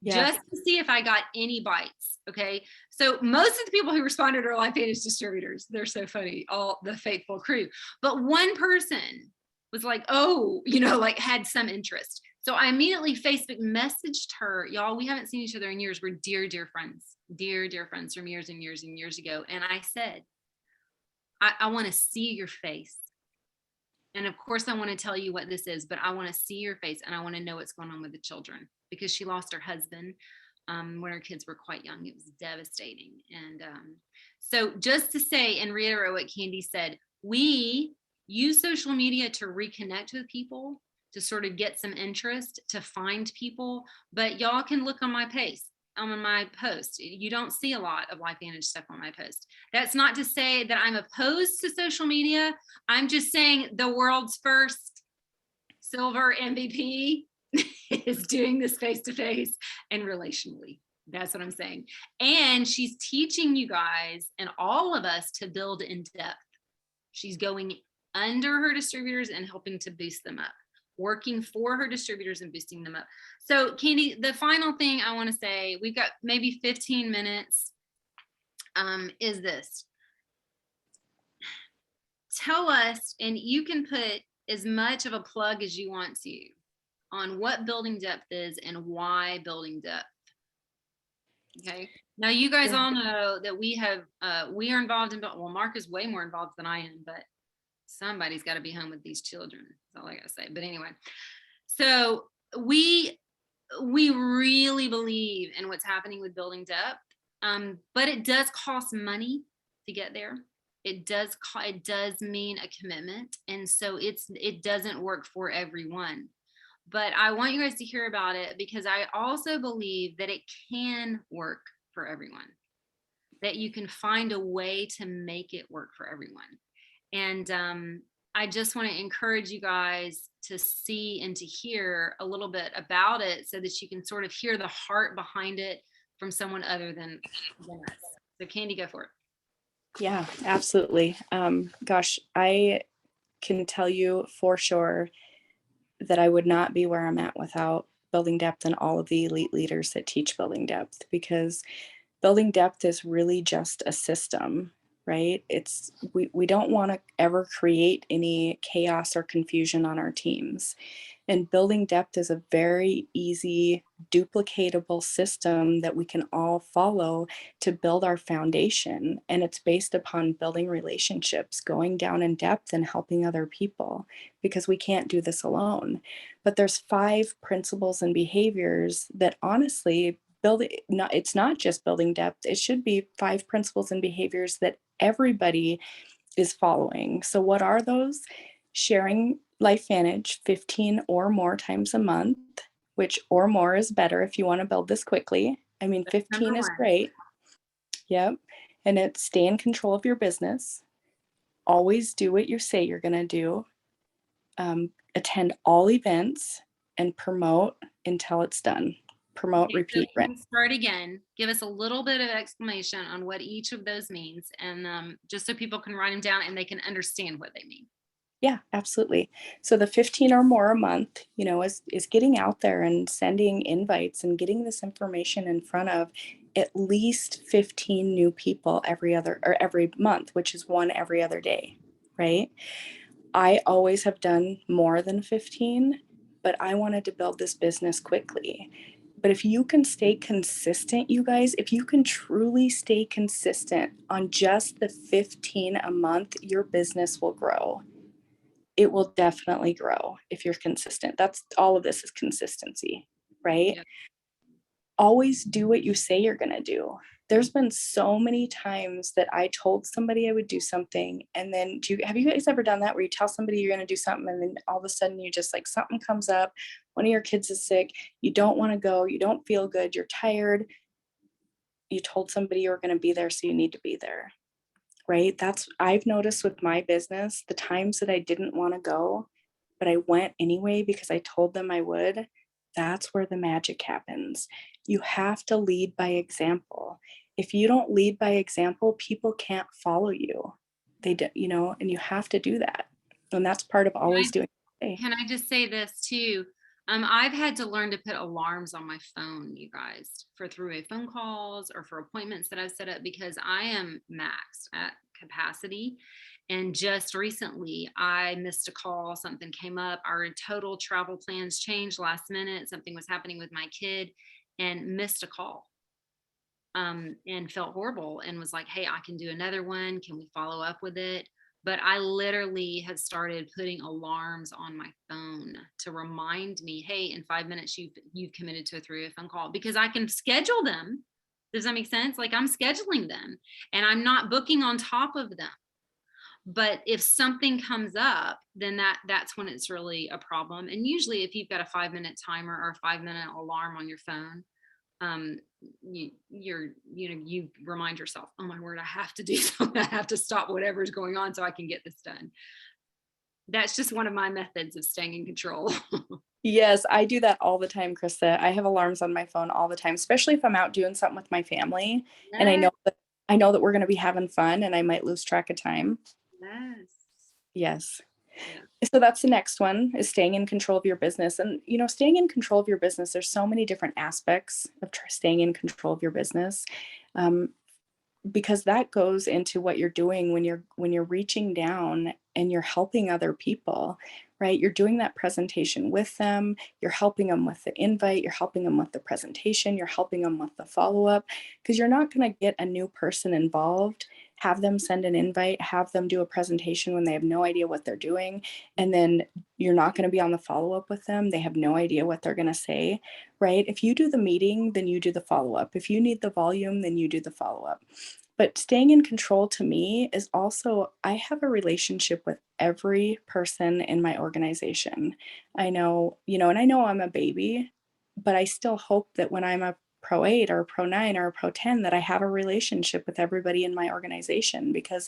Just to see if I got any bites. Okay. So most of the people who responded are Lifevantage distributors. They're so funny, all the faithful crew. But one person was like, oh, like had some interest. So I immediately Facebook messaged her. Y'all, we haven't seen each other in years. We're dear, dear friends, dear, dear friends from years and years and years ago. And I said, I want to see your face. And of course, I want to tell you what this is, but I want to see your face and I want to know what's going on with the children, because she lost her husband when her kids were quite young. It was devastating. And so just to say and reiterate what Candi said, we use social media to reconnect with people, to sort of get some interest, to find people. But y'all can look on my page. On my post, you don't see a lot of Lifevantage stuff on my post. That's not to say that I'm opposed to social media. I'm just saying the world's first silver MVP is doing this face-to-face and relationally. That's what I'm saying. And she's teaching you guys and all of us to build in depth. She's going under her distributors and helping to boost them up, working for her distributors and boosting them up. So Candi, the final thing I want to say, we've got maybe 15 minutes, is this. Tell us, and you can put as much of a plug as you want to, on what building depth is and why building depth. Okay. Now you guys all know that we are involved in, well, Mark is way more involved than I am, but somebody's got to be home with these children. That's all I got to say. But anyway, so we really believe in what's happening with building depth, but it does cost money to get there. It does mean a commitment, and so it doesn't work for everyone. But I want you guys to hear about it, because I also believe that it can work for everyone, that you can find a way to make it work for everyone. And I just want to encourage you guys to see and to hear a little bit about it, so that you can sort of hear the heart behind it from someone other than us. So Candi, go for it. Yeah, absolutely. Gosh, I can tell you for sure that I would not be where I'm at without building depth and all of the elite leaders that teach building depth, because building depth is really just a system, right? We don't want to ever create any chaos or confusion on our teams. And building depth is a very easy, duplicatable system that we can all follow to build our foundation. And it's based upon building relationships, going down in depth and helping other people, because we can't do this alone. But there's 5 principles and behaviors that honestly it's not just building depth. It should be 5 principles and behaviors that everybody is following. So what are those? Sharing Lifevantage 15 or more times a month, which or more is better if you want to build this quickly. I mean, 15 is great. Yep. And it's stay in control of your business. Always do what you say you're going to do. Attend all events and promote until it's done. Promote, Okay, repeat, so rent. start again. Give us a little bit of explanation on what each of those means, and just so people can write them down and they can understand what they mean. Yeah, absolutely. So the 15 or more a month, is getting out there and sending invites and getting this information in front of at least 15 new people every month, which is 1 every other day, right? I always have done more than 15, but I wanted to build this business quickly. But if you can stay consistent, you guys, if you can truly stay consistent on just the 15 a month, your business will grow. It will definitely grow if you're consistent. That's all of this is consistency, right? Yep. Always do what you say you're going to do. There's been so many times that I told somebody I would do something, and then have you guys ever done that where you tell somebody you're going to do something and then all of a sudden you just like something comes up, one of your kids is sick, you don't want to go, you don't feel good, you're tired, you told somebody you were going to be there, so you need to be there, right? I've noticed with my business, the times that I didn't want to go, but I went anyway because I told them I would, that's where the magic happens. You have to lead by example. If you don't lead by example, people can't follow you. They do, and you have to do that. And that's part of always doing it. Can I just say this too? I've had to learn to put alarms on my phone, you guys, for three-way phone calls or for appointments that I've set up, because I am maxed at capacity. And just recently I missed a call, something came up, our total travel plans changed last minute, something was happening with my kid, and missed a call. And felt horrible and was like, hey, I can do another one. Can we follow up with it? But I literally have started putting alarms on my phone to remind me, hey, in 5 minutes, you've committed to a 3-way phone call, because I can schedule them. Does that make sense? Like, I'm scheduling them and I'm not booking on top of them. But if something comes up, then that's when it's really a problem. And usually if you've got a 5-minute timer or a 5-minute alarm on your phone, you remind yourself, oh my word, I have to do something. I have to stop whatever's going on so I can get this done. That's just one of my methods of staying in control. Yes, I do that all the time, Krista. I have alarms on my phone all the time, especially if I'm out doing something with my family and I know that we're going to be having fun and I might lose track of time. Yes. Yeah. So that's the next one, is staying in control of your business. And, staying in control of your business, there's so many different aspects of staying in control of your business. Because that goes into what you're doing when you're reaching down and you're helping other people, right? You're doing that presentation with them, you're helping them with the invite, you're helping them with the presentation, you're helping them with the follow-up, because you're not going to get a new person involved, have them send an invite, have them do a presentation when they have no idea what they're doing, and then you're not going to be on the follow-up with them. They have no idea what they're going to say, right? If you do the meeting, then you do the follow-up. If you need the volume, then you do the follow-up. But staying in control to me is also, I have a relationship with every person in my organization. I know, and I know I'm a baby, but I still hope that when I'm a Pro 8 or a Pro 9 or a Pro 10, that I have a relationship with everybody in my organization, because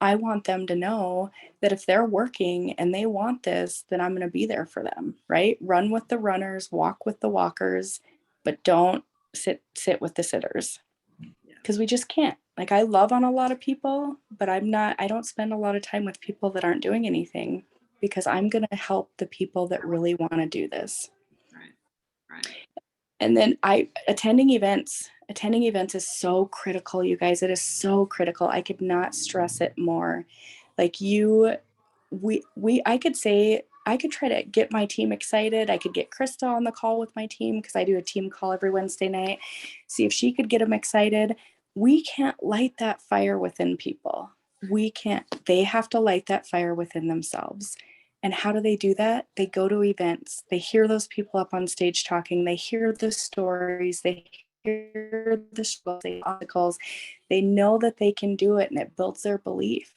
I want them to know that if they're working and they want this, then I'm going to be there for them, right? Run with the runners, walk with the walkers, but don't sit with the sitters, because we just can't. Like, I love on a lot of people, but I don't spend a lot of time with people that aren't doing anything, because I'm going to help the people that really want to do this. Right. And then attending events attending events is so critical, you guys. It is so critical. I could not stress it more. Like I could say, I could try to get my team excited. I could get Krista on the call with my team because I do a team call every Wednesday night. See if she could get them excited. We can't light that fire within people. We can't. They have to light that fire within themselves. And how do they do that? They go to events. They hear those people up on stage talking. They hear the stories. They hear the struggles, the obstacles. They know that they can do it, and it builds their belief.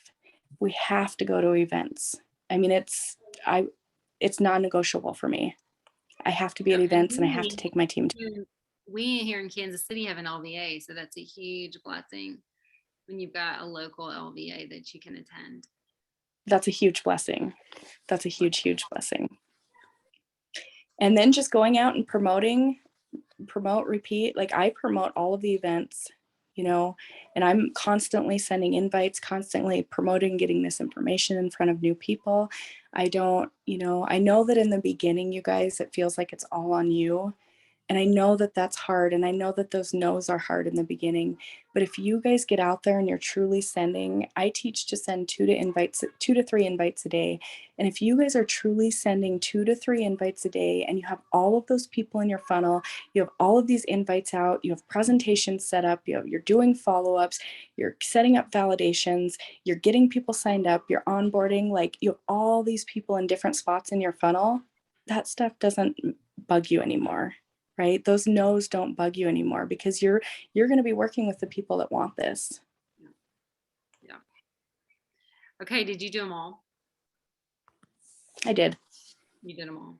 We have to go to events. I mean, it's non-negotiable for me. I have to be at events, and I have to take my team to. We here in Kansas City have an LVA, so that's a huge blessing when you've got a local LVA that you can attend. That's a huge blessing. That's a huge, huge blessing. And then just going out and promote, repeat. Like I promote all of the events, and I'm constantly sending invites, constantly promoting, getting this information in front of new people. I know that in the beginning, you guys, it feels like it's all on you. And I know that that's hard. And I know that those no's are hard in the beginning. But if you guys get out there and you're truly sending, I teach to send 2 to 3 invites a day. And if you guys are truly sending 2 to 3 invites a day, and you have all of those people in your funnel, you have all of these invites out, you have presentations set up, you're doing follow-ups, you're setting up validations, you're getting people signed up, you're onboarding, like you have all these people in different spots in your funnel, that stuff doesn't bug you anymore. Right? Those no's don't bug you anymore because you're going to be working with the people that want this. Yeah. Okay. Did you do them all? I did. You did them all.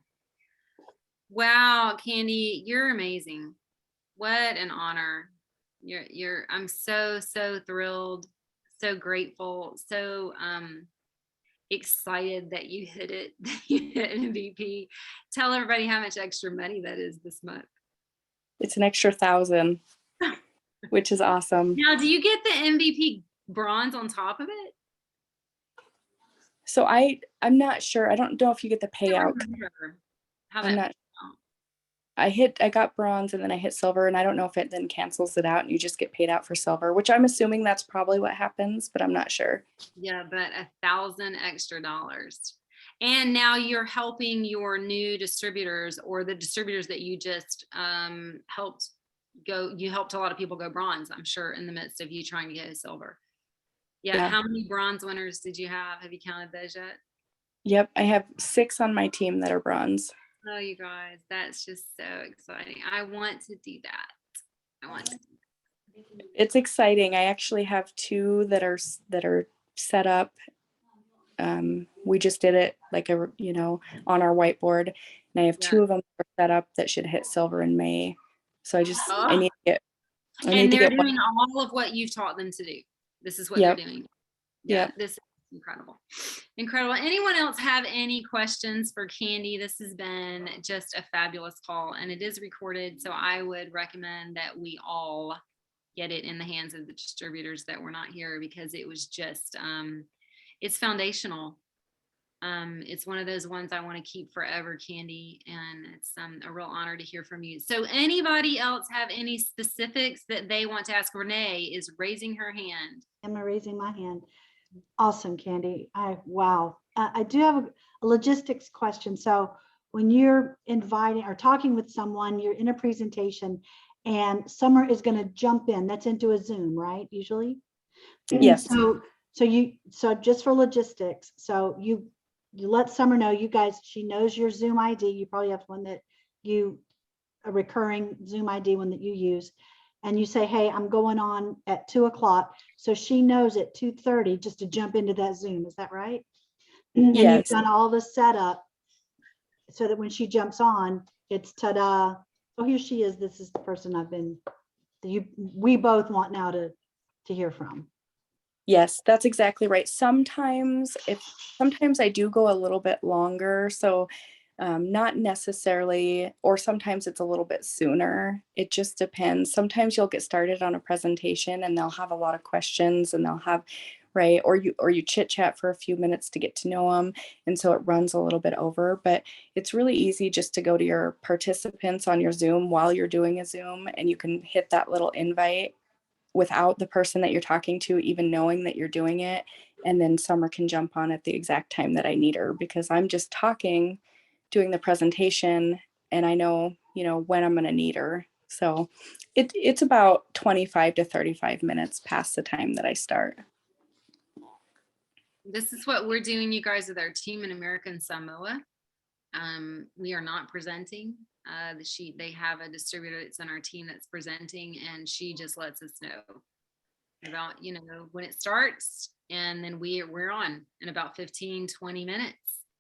Wow, Candi, you're amazing. What an honor. I'm so thrilled, so grateful, so excited that you hit it, that you hit MVP. Tell everybody how much extra money that is this month. It's an extra 1,000, which is awesome. Now, do you get the MVP bronze on top of it? So I'm not sure. I don't know if you get the payout. I'm not. I got bronze and then I hit silver, and I don't know if it then cancels it out and you just get paid out for silver, which I'm assuming that's probably what happens, but I'm not sure. Yeah, but $1,000 extra. And now you're helping your new distributors, or the distributors that you just helped go. You helped a lot of people go bronze, I'm sure, in the midst of you trying to go silver. Yeah. How many bronze winners did you have? Have you counted those yet? Yep. I have 6 on my team that are bronze. Oh, you guys, that's just so exciting. I want to do that. It's exciting. I actually have 2 that are set up. We just did it like on our whiteboard, and I have 2 of them set up that should hit silver in May. So I need to get. And they're doing all of what you've taught them to do. This is what they're doing. Yeah, this is incredible. Anyone else have any questions for Candi? This has been just a fabulous call, and it is recorded, so I would recommend that we all get it in the hands of the distributors that were not here, because it was just it's foundational. It's one of those ones I want to keep forever, Candi, and it's a real honor to hear from you. So anybody else have any specifics that they want to ask? Renee is raising her hand. Am I raising my hand? Awesome, Candi. Wow. I do have a logistics question. So when you're inviting or talking with someone, you're in a presentation and Summer is going to jump in. That's into a Zoom, right? Usually? Yes. So just for logistics, so you let Summer know, you guys, she knows your Zoom ID. You probably have one that a recurring Zoom ID, one that you use. And you say, hey, I'm going on at 2 o'clock. So she knows at 2:30 just to jump into that Zoom. Is that right? And yes. You've done all the setup so that when she jumps on, it's ta-da. Oh, here she is. This is the person we both want now to hear from. Yes, that's exactly right. Sometimes I do go a little bit longer. So not necessarily, or sometimes it's a little bit sooner. It just depends. Sometimes you'll get started on a presentation and they'll have a lot of questions and they'll have right? Or you chit chat for a few minutes to get to know them. And so it runs a little bit over, but it's really easy just to go to your participants on your Zoom while you're doing a Zoom, and you can hit that little invite without the person that you're talking to even knowing that you're doing it. And then Summer can jump on at the exact time that I need her, because I'm just talking, doing the presentation, and I know, when I'm going to need her. So it's about 25 to 35 minutes past the time that I start. This is what we're doing, you guys, with our team in American Samoa. We are not presenting. They have a distributor that's on our team that's presenting, and she just lets us know about, when it starts, and then we're on in about 15, 20 minutes,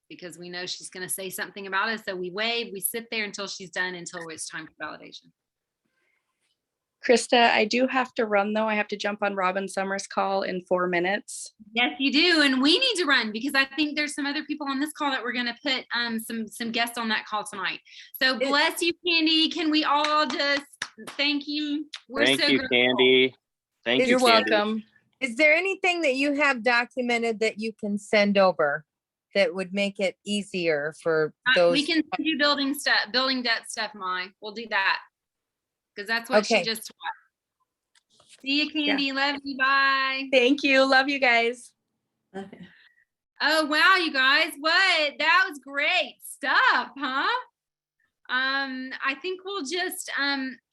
because we know she's going to say something about us. So we wave, we sit there until she's done, until it's time for validation. Krista, I do have to run though. I have to jump on Robin Summers' call in 4 minutes. Yes, you do. And we need to run, because I think there's some other people on this call that we're going to put some guests on that call tonight. So bless you, Candi. Can we all just thank you? Thank you, Candi. Thank you. You're Candi. welcome. Is there anything that you have documented that you can send over that would make it easier for those? We can send you building debt stuff, Mai. We'll do that, because that's what she Okay. just taught. See you, Candi. Love you. Bye. Thank you. Love you guys. Okay. Oh, wow, you guys. What? That was great stuff, huh? I think we'll just,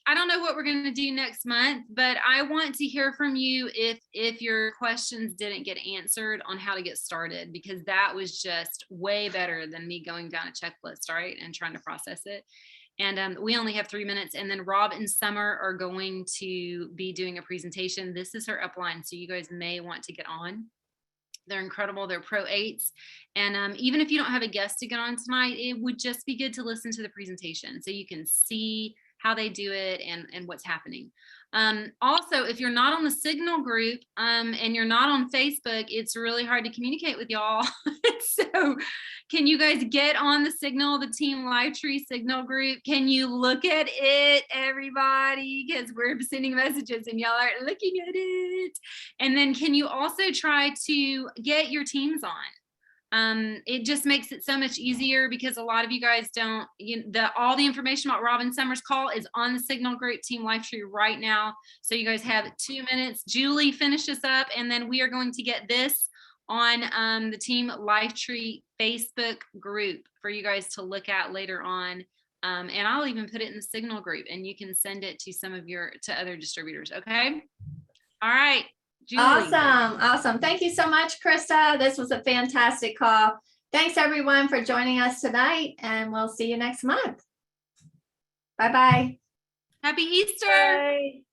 I don't know what we're going to do next month, but I want to hear from you if your questions didn't get answered on how to get started, because that was just way better than me going down a checklist, right, and trying to process it. And we only have 3 minutes, and then Rob and Summer are going to be doing a presentation. This is her upline, so you guys may want to get on. They're incredible. They're Pro 8s. And even if you don't have a guest to get on tonight, it would just be good to listen to the presentation so you can see how they do it and what's happening. Also, if you're not on the Signal group and you're not on Facebook, it's really hard to communicate with y'all. So can you guys get on the Signal, the Team Lifetree Signal group? Can you look at it, everybody? Because we're sending messages and y'all aren't looking at it. And then can you also try to get your teams on? It just makes it so much easier, because a lot of you guys don't, all the information about Robin Summers' call is on the Signal group, Team Lifetree, right now. So you guys have 2 minutes. Julie, finish this up, and then we are going to get this on the Team Lifetree Facebook group for you guys to look at later on. And I'll even put it in the Signal group, and you can send it to to other distributors. Okay. All right. Julie. Awesome. Thank you so much, Krista. This was a fantastic call. Thanks everyone for joining us tonight, and we'll see you next month. Bye-bye. Happy Easter. Bye.